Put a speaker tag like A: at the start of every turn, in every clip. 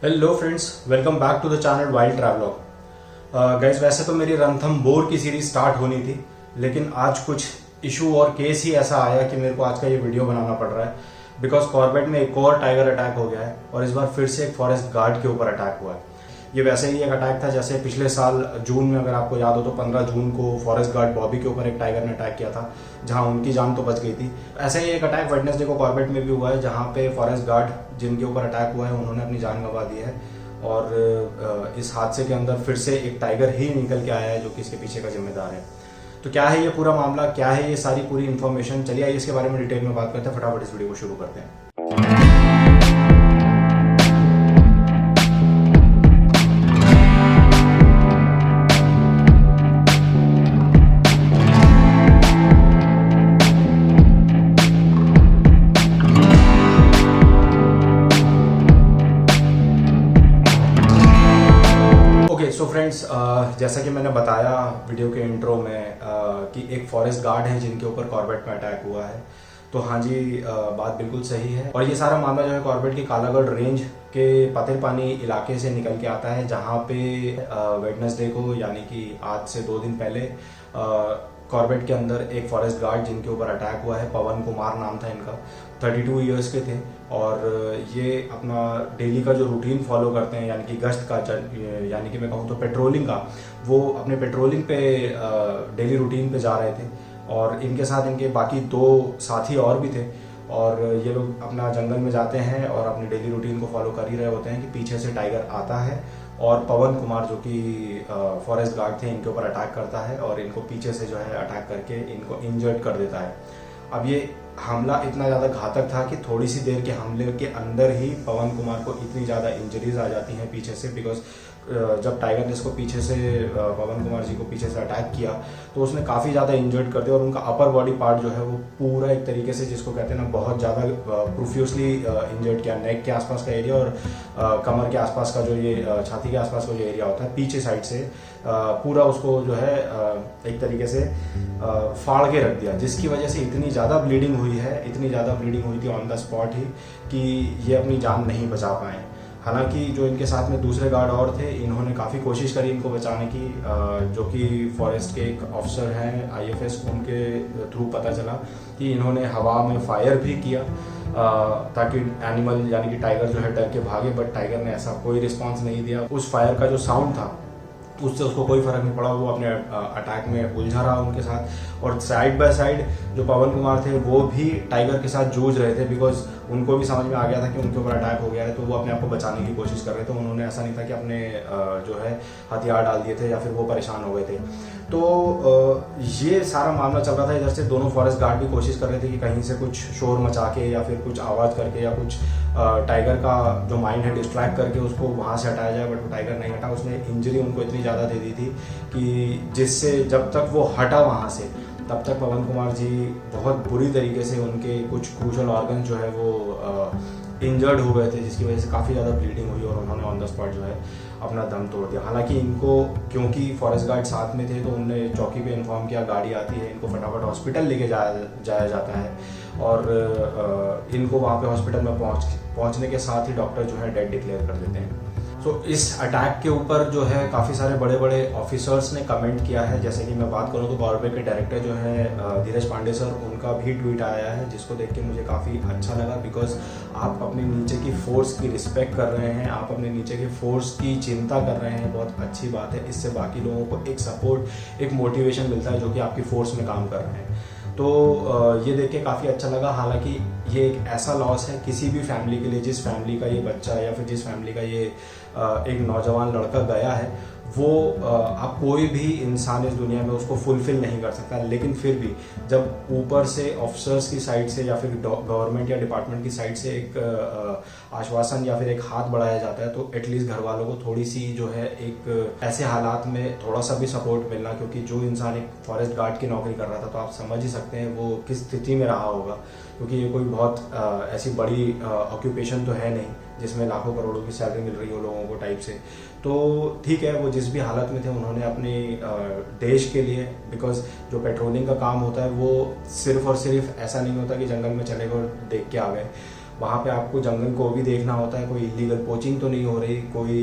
A: Hello friends, welcome back to the channel wild travelogue. Guys, वैसे तो मेरी रणथंभौर की सीरीज स्टार्ट होनी थी, लेकिन आज कुछ इशू और केस ही ऐसा आया कि मेरे को आज का ये वीडियो बनाना पड़ रहा है। बिकॉज कॉर्बेट में एक और टाइगर अटैक हो गया है और इस बार फिर से एक फॉरेस्ट गार्ड के ऊपर अटैक हुआ है। ये वैसे ही एक अटैक था जैसे पिछले साल जून में, अगर आपको याद हो तो 15 जून को फॉरेस्ट गार्ड बॉबी के ऊपर एक टाइगर ने अटैक किया था, जहां उनकी जान तो बच गई थी। ऐसे ही एक अटैक वेडनेसडे को कॉर्बेट में भी हुआ है, जहां पे फॉरेस्ट गार्ड जिनके ऊपर अटैक हुआ है उन्होंने अपनी जान गंवा दी है। और इस हादसे के अंदर फिर से एक टाइगर ही निकल के आया है जो कि इसके पीछे का जिम्मेदार है। तो क्या है ये पूरा मामला, क्या है ये सारी पूरी इन्फॉर्मेशन, चलिए आइए इसके बारे में डिटेल में बात करते हैं। फटाफट इस वीडियो को शुरू करते हैं। सो फ्रेंड्स, जैसा कि मैंने बताया वीडियो के इंट्रो में कि एक फॉरेस्ट गार्ड है जिनके ऊपर कॉर्बेट में अटैक हुआ है। तो हाँ जी, बात बिल्कुल सही है। और ये सारा मामला जो है कॉर्बेट की कालागढ़ रेंज के पतेरपानी इलाके से निकल के आता है, जहाँ पे वेडनेसडे को यानी कि आज से 2 दिन पहले कॉर्बेट के अंदर एक फॉरेस्ट गार्ड जिनके ऊपर अटैक हुआ है, पवन कुमार नाम था इनका, 32 इयर्स के थे। और ये अपना डेली का जो रूटीन फॉलो करते हैं, यानी कि गश्त का, यानी कि मैं कहूँ तो पेट्रोलिंग का, वो अपने पेट्रोलिंग पे डेली रूटीन पे जा रहे थे। और इनके साथ इनके बाकी 2 साथी और भी थे। और ये लोग अपना जंगल में जाते हैं और अपनी डेली रूटीन को फॉलो कर ही रहे होते हैं कि पीछे से टाइगर आता है और पवन कुमार जो कि फॉरेस्ट गार्ड थे इनके ऊपर अटैक करता है और इनको पीछे से जो है अटैक करके इनको इंजर्ड कर देता है। अब ये हमला इतना ज़्यादा घातक था कि थोड़ी सी देर के हमले के अंदर ही पवन कुमार को इतनी ज़्यादा इंजरीज आ जाती हैं पीछे से। बिकॉज जब टाइगर ने इसको पीछे से पवन कुमार जी को पीछे से अटैक किया तो उसने काफ़ी ज़्यादा इंजर्ड कर दिया और उनका अपर बॉडी पार्ट जो है वो पूरा एक तरीके से, जिसको कहते हैं ना, बहुत ज़्यादा प्रोफ्यूसली इंजर्ड किया। नेक के आसपास का एरिया और कमर के आसपास का जो ये छाती के आसपास का जो एरिया होता है पीछे साइड से, पूरा उसको जो है एक तरीके से फाड़ के रख दिया, जिसकी वजह से इतनी ज़्यादा ब्लीडिंग हुई है, इतनी ज़्यादा ब्लीडिंग हुई थी ऑन द स्पॉट ही कि ये अपनी जान नहीं बचा पाए। हालांकि जो इनके साथ में दूसरे गार्ड और थे, इन्होंने काफ़ी कोशिश करी इनको बचाने की, जो कि फॉरेस्ट के एक ऑफिसर हैं IFS, उनके थ्रू पता चला कि इन्होंने हवा में फायर भी किया ताकि एनिमल यानी कि टाइगर जो है डर के भागे, बट टाइगर ने ऐसा कोई रिस्पांस नहीं दिया। उस फायर का जो साउंड था उससे उसको कोई फर्क नहीं पड़ा, वो अपने अटैक में उलझा रहा उनके साथ। और साइड बाय साइड जो पवन कुमार थे वो भी टाइगर के साथ जूझ रहे थे, बिकॉज उनको भी समझ में आ गया था कि उनके ऊपर अटैक हो गया है, तो वो अपने आप को बचाने की कोशिश कर रहे थे। उन्होंने ऐसा नहीं था कि अपने जो है हथियार डाल दिए थे या फिर वो परेशान हो गए थे। तो ये सारा मामला चल रहा था। इधर से दोनों फॉरेस्ट गार्ड भी कोशिश कर रहे थे कि कहीं से कुछ शोर मचा के या फिर कुछ आवाज़ करके या कुछ टाइगर का जो माइंड है डिस्ट्रैक्ट करके उसको वहाँ से हटाया जाए, बट वो टाइगर नहीं हटा। उसने इंजरी उनको इतनी ज़्यादा दे दी थी कि जिससे जब तक वो हटा वहाँ से तब तक पवन कुमार जी बहुत बुरी तरीके से, उनके कुछ क्रूशल ऑर्गन जो है वो इंजर्ड हो गए थे, जिसकी वजह से काफ़ी ज़्यादा ब्लीडिंग हुई और उन्होंने ऑन द स्पॉट जो है अपना दम तोड़ दिया। हालांकि इनको, क्योंकि फॉरेस्ट गार्ड साथ में थे, तो उनने चौकी पे इन्फॉर्म किया, गाड़ी आती है, इनको फटाफट हॉस्पिटल लेके जाया जाता है। और इनको वहाँ पे हॉस्पिटल में पहुँचने के साथ ही डॉक्टर जो है डेड डिक्लेयर कर देते हैं। तो इस अटैक के ऊपर जो है काफ़ी सारे बड़े बड़े ऑफिसर्स ने कमेंट किया है। जैसे कि मैं बात करूँ तो कॉर्बेट के डायरेक्टर जो है धीरज पांडे सर, उनका भी ट्वीट आया है, जिसको देख के मुझे काफ़ी अच्छा लगा। बिकॉज आप अपने नीचे की फोर्स की रिस्पेक्ट कर रहे हैं, आप अपने नीचे की फोर्स की चिंता कर रहे हैं, बहुत अच्छी बात है। इससे बाकी लोगों को एक सपोर्ट, एक मोटिवेशन मिलता है जो कि आपकी फोर्स में काम कर रहे हैं। तो ये देख के काफ़ी अच्छा लगा। हालांकि ये एक ऐसा लॉस है किसी भी फैमिली के लिए, जिस फैमिली का ये बच्चा या फिर जिस फैमिली का ये एक नौजवान लड़का गया है, वो आप कोई भी इंसान इस दुनिया में उसको फुलफिल नहीं कर सकता। लेकिन फिर भी जब ऊपर से ऑफिसर्स की साइड से या फिर गवर्नमेंट या डिपार्टमेंट की साइड से एक आश्वासन या फिर एक हाथ बढ़ाया जाता है, तो एटलीस्ट घर वालों को थोड़ी सी जो है एक ऐसे हालात में थोड़ा सा भी सपोर्ट मिलना, क्योंकि जो इंसान एक फॉरेस्ट गार्ड की नौकरी कर रहा था, तो आप समझ ही सकते हैं वो किस स्थिति में रहा होगा। क्योंकि ये कोई बहुत ऐसी बड़ी ऑक्यूपेशन तो है नहीं जिसमें लाखों करोड़ों की सैलरी मिल रही हो लोगों को टाइप से। तो ठीक है, वो जिस भी हालत में थे उन्होंने अपने देश के लिए, बिकॉज जो पेट्रोलिंग का काम होता है वो सिर्फ और सिर्फ ऐसा नहीं होता कि जंगल में चले गए और देख के आ गए। वहाँ पे आपको जंगल को भी देखना होता है, कोई इलीगल पोचिंग तो नहीं हो रही, कोई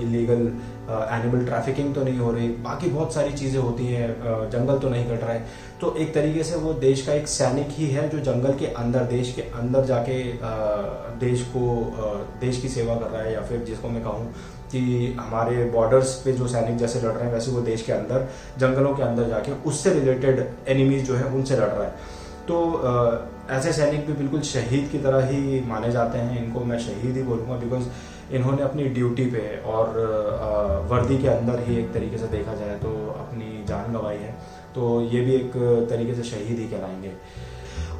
A: इलीगल एनिमल ट्रैफिकिंग तो नहीं हो रही, बाकी बहुत सारी चीज़ें होती हैं, जंगल तो नहीं कट रहा है। तो एक तरीके से वो देश का एक सैनिक ही है जो जंगल के अंदर, देश के अंदर जाके देश की सेवा कर रहा है, या फिर जिसको मैं कहूँ कि हमारे बॉर्डर्स पे जो सैनिक जैसे लड़ रहे हैं वैसे वो देश के अंदर जंगलों के अंदर जाके उससे रिलेटेड एनिमीज जो है उनसे लड़ रहा है। तो ऐसे सैनिक भी बिल्कुल शहीद की तरह ही माने जाते हैं, इनको मैं शहीद ही बोलूँगा, बिकॉज इन्होंने अपनी ड्यूटी पे और वर्दी के अंदर ही एक तरीके से देखा जाए तो अपनी जान गंवाई है, तो ये भी एक तरीके से शहीद ही कहलाएंगे।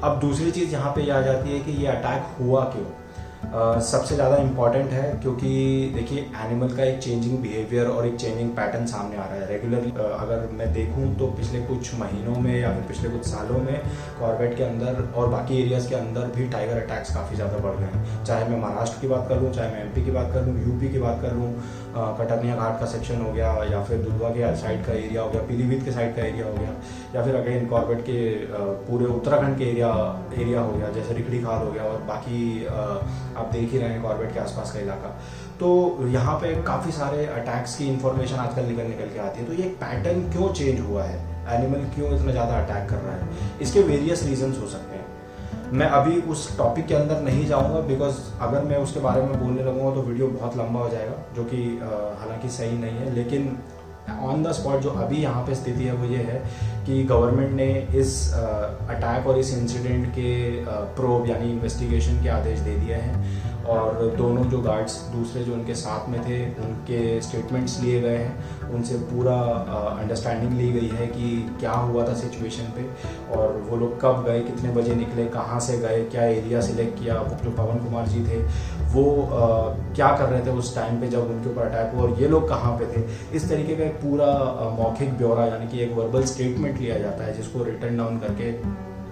A: अब दूसरी चीज़ यहाँ पे ये आ जाती है कि ये अटैक हुआ क्यों। सबसे ज़्यादा इम्पॉर्टेंट है क्योंकि देखिए एनिमल का एक चेंजिंग बिहेवियर और एक चेंजिंग पैटर्न सामने आ रहा है रेगुलरली। अगर मैं देखूं तो पिछले कुछ महीनों में या फिर पिछले कुछ सालों में कॉर्बेट के अंदर और बाकी एरियाज़ के अंदर भी टाइगर अटैक्स काफ़ी ज़्यादा बढ़ गए हैं। चाहे मैं महाराष्ट्र की बात कर लूँ, चाहे मैं एमपी की बात कर लूँ, यूपी की बात कर लूँ, कटनिया घाट का सेक्शन हो गया, या फिर दुधवा के साइड का एरिया हो गया, पीलीभीत के साइड का एरिया हो गया, या फिर अगेन कॉर्बेट के पूरे उत्तराखंड के एरिया हो गया, जैसे रिखड़ी खाल हो गया, और बाकी आप देख ही रहे हैं कॉर्बेट के आसपास का इलाका। तो यहाँ पे काफ़ी सारे अटैक्स की इन्फॉर्मेशन आजकल निकल के आती है। तो ये पैटर्न क्यों चेंज हुआ है, एनिमल क्यों इतना ज़्यादा अटैक कर रहा है, इसके वेरियस रीजंस हो सकते हैं। मैं अभी उस टॉपिक के अंदर नहीं जाऊँगा, बिकॉज अगर मैं उसके बारे में बोलने लगूँगा तो वीडियो बहुत लंबा हो जाएगा, जो कि हालांकि सही नहीं है। लेकिन ऑन द स्पॉट जो अभी यहाँ पे स्थिति है वो ये है कि गवर्नमेंट ने इस अटैक और इस इंसिडेंट के प्रोब यानी इन्वेस्टिगेशन के आदेश दे दिए हैं, और दोनों जो गार्ड्स दूसरे जो उनके साथ में थे उनके स्टेटमेंट्स लिए गए हैं, उनसे पूरा अंडरस्टैंडिंग ली गई है कि क्या हुआ था सिचुएशन पे, और वो लोग कब गए, कितने बजे निकले, कहाँ से गए, क्या एरिया सिलेक्ट किया, जो पवन कुमार जी थे वो क्या कर रहे थे उस टाइम पे जब उनके ऊपर अटैक हुआ, और ये लोग कहाँ पे थे। इस तरीके का एक पूरा मौखिक ब्यौरा यानी कि एक वर्बल स्टेटमेंट लिया जाता है, जिसको रिटन डाउन करके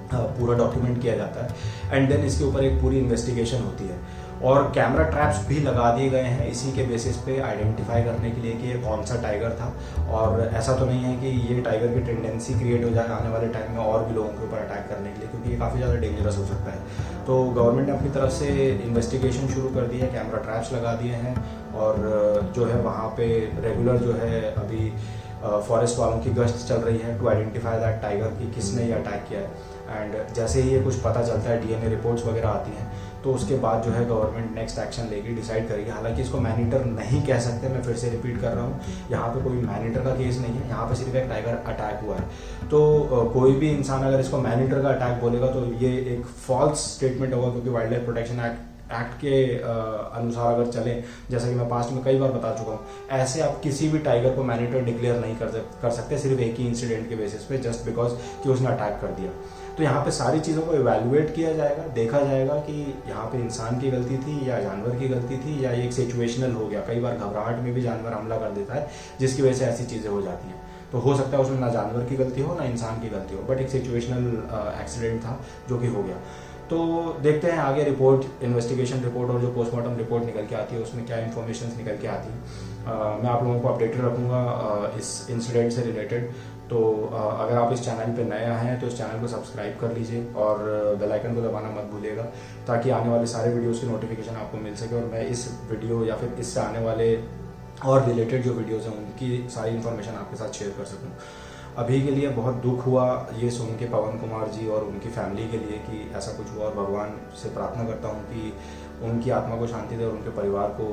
A: पूरा डॉक्यूमेंट किया जाता है, एंड देन इसके ऊपर एक पूरी इन्वेस्टिगेशन होती है। और कैमरा ट्रैप्स भी लगा दिए गए हैं इसी के बेसिस पे आइडेंटिफाई करने के लिए कि ये कौन सा टाइगर था। और ऐसा तो नहीं है कि ये टाइगर की टेंडेंसी क्रिएट हो जाए आने वाले टाइम में और भी लोगों के ऊपर अटैक करने के लिए, क्योंकि ये काफ़ी ज़्यादा डेंजरस हो सकता है। तो गवर्नमेंट ने अपनी तरफ से इन्वेस्टिगेशन शुरू कर दी है, कैमरा ट्रैप्स लगा दिए हैं, और जो है वहाँ पे रेगुलर जो है अभी फॉरेस्ट वालों की गश्त चल रही है टू आइडेंटिफाई दैट टाइगर कि किसने ये अटैक किया है। एंड जैसे ही ये कुछ पता चलता है, डीएनए रिपोर्ट्स वगैरह आती हैं, तो उसके बाद जो है गवर्नमेंट नेक्स्ट एक्शन लेगी, डिसाइड करेगी। हालांकि इसको मैनीटर नहीं कह सकते, मैं फिर से रिपीट कर रहा हूँ, यहाँ पे कोई मैनीटर का केस नहीं है, यहाँ पे सिर्फ एक टाइगर अटैक हुआ है। तो कोई भी इंसान अगर इसको मैनीटर का अटैक बोलेगा तो ये एक फॉल्स स्टेटमेंट होगा, क्योंकि वाइल्ड लाइफ प्रोटेक्शन एक्ट के अनुसार अगर चले, जैसा कि मैं पास्ट में कई बार बता चुका हूँ, ऐसे आप किसी भी टाइगर को मैनीटर डिक्लेयर नहीं कर सकते सिर्फ एक ही इंसिडेंट के बेसिस पे, जस्ट बिकॉज कि उसने अटैक कर दिया। तो यहाँ पे सारी चीज़ों को इवैल्यूएट किया जाएगा, देखा जाएगा कि यहाँ पे इंसान की गलती थी या जानवर की गलती थी, या ये एक सिचुएशनल हो गया। कई बार घबराहट में भी जानवर हमला कर देता है, जिसकी वजह से ऐसी चीज़ें हो जाती हैं। तो हो सकता है उसमें ना जानवर की गलती हो ना इंसान की गलती हो, बट एक सिचुएशनल एक्सीडेंट था जो कि हो गया। तो देखते हैं आगे रिपोर्ट, इन्वेस्टिगेशन रिपोर्ट और जो पोस्टमार्टम रिपोर्ट निकल के आती है उसमें क्या इन्फॉर्मेशन निकल के आती है। मैं आप लोगों को अपडेटेड रखूँगा इस इंसिडेंट से रिलेटेड। तो अगर आप इस चैनल पे नए हैं तो इस चैनल को सब्सक्राइब कर लीजिए और बेल आइकन को दबाना मत भूलिएगा, ताकि आने वाले सारे वीडियोस की नोटिफिकेशन आपको मिल सके, और मैं इस वीडियो या फिर इससे आने वाले और रिलेटेड जो वीडियोस हैं उनकी सारी इन्फॉर्मेशन आपके साथ शेयर कर सकूँ। अभी के लिए बहुत दुख हुआ ये सुन के पवन कुमार जी और उनकी फैमिली के लिए कि ऐसा कुछ हुआ, और भगवान से प्रार्थना करता हूँ कि उनकी आत्मा को शांति दे और उनके परिवार को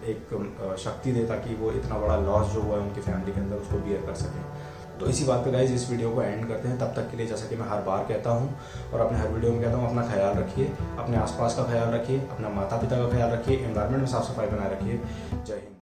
A: एक शक्ति दे, ताकि वो इतना बड़ा लॉस जो हुआ है उनकी फैमिली के अंदर उसको बियर कर सकें। तो इसी बात पे गाइज इस वीडियो को एंड करते हैं। तब तक के लिए, जैसा कि मैं हर बार कहता हूँ और अपने हर वीडियो में कहता हूँ, अपना ख्याल रखिए, अपने आसपास का ख्याल रखिए, अपना माता पिता का ख्याल रखिए, एनवायरनमेंट में साफ सफाई बनाए रखिए। जय हिंद।